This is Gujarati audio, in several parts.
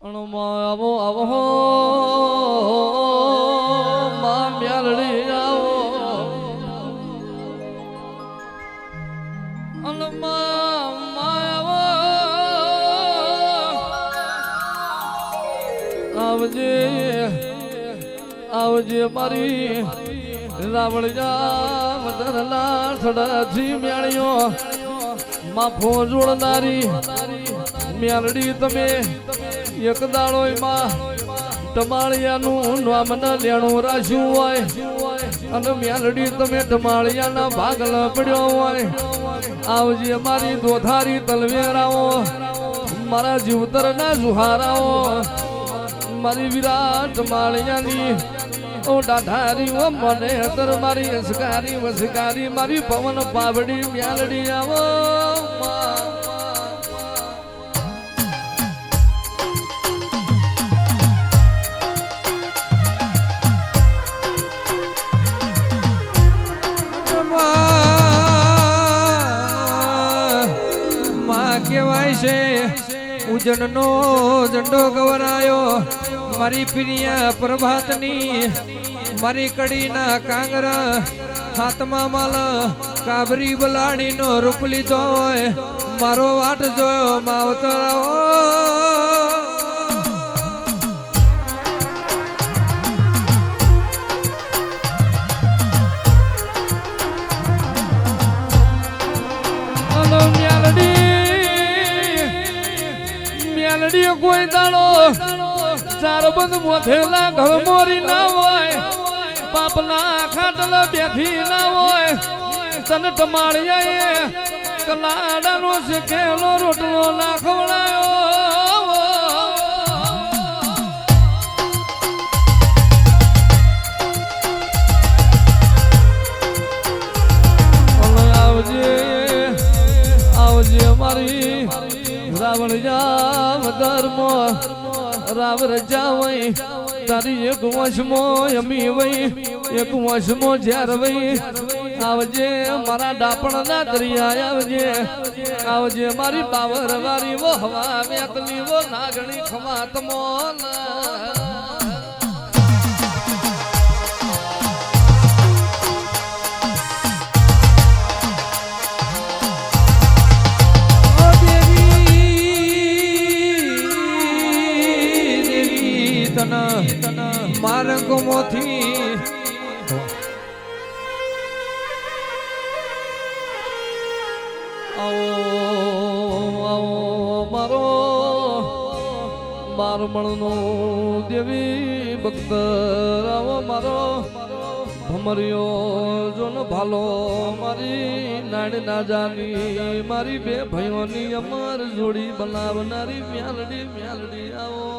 આવો આવો માં મ્યાલડી આવો આવજે આવજે મારી રાવળિયા મદરલા થડાથી મ્યાળીઓ માફો જોડનારી મ્યાલડી તમે એક દાડો માં ટમાળિયાનું નામ ન લેણું રાખ્યું હોય અને મ્યાલડી તમે ટમાળિયાના ભાગલ પડ્યો હોય આવજે મારી દોધારી તલવેરાઓ મારા જીવતરના જુહારાઓ મારી વિરાટ માળિયાની ઓ ડાઢારી ઓ મને તર મારી અસકારી વસકારી મારી પવન પાવડી મ્યાલડી આવો કેવાય છે ઉજળનો ઝંડો ગવરાયો મારી પ્રિયા પ્રભાતની મારી કડીના કાંગરા હાથમાં માલ કાબરી બલાડીનો રૂપ લીધો હોય મારો વાટ જોયો માવતરાઓ કોઈ દાડો ચાર બંધ મોથેલા ઘર મોરી ના હોય પાપના ખાટલા બેઠી ના હોય તને ટમાળિયાએ કલાડાનો શેકેલો રોટલો ના ખવડાયો આવજે આવજે મારી રાવણ જાવ ધર્મ રાવ રજા વઈ તારી એક વશમો અમી વઈ એક વશમો ઝેર વઈ આવજે મારા ડાપણ ના દરિયા આવજે આવજે મારી બાવર વારી વો હવા મેતલી વો નાગણી ખમાત મોલ માર્ગ મોથી મારો બારમણનો દેવી ભક્ત આવો મારો ભમરિયો જોન ભાલો મારી નાડ ના જાની મારી બે ભાઈઓની અમર જોડી બનાવનારી મ્યાલડી મ્યાલડી આવો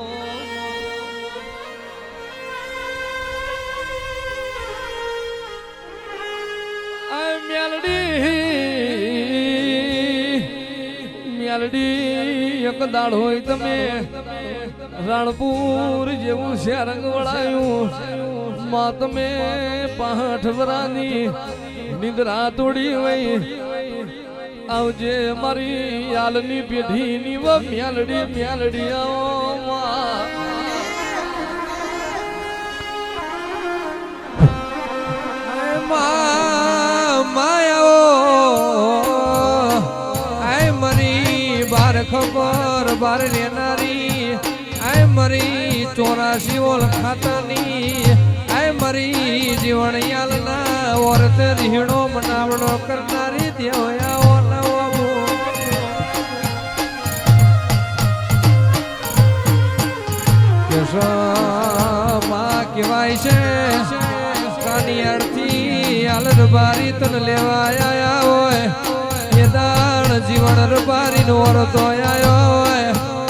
મ્યાલડી એક દાડ હોય તમે રાણપુર જેવું શેરંગ વળાયું માં તમે 5 વરાની નિંદ્રા તોડી હોય આવજે મારી આલની પેઢીની વ મ્યાલડી મ્યાલડી આવો ખબર બાર લેનારી આય મરી 84 ઓલ ખાતાની આય મરી જીવણ યાલના ઓરત રીહણો મનાવડો કરનારી દેવયાઓ નવો કેશમાં કહેવાય છે કાનિયારથી આલર બારી તન લેવા આયા હોય એ દાણ જીવન રબારી નો વરતો આયો હોય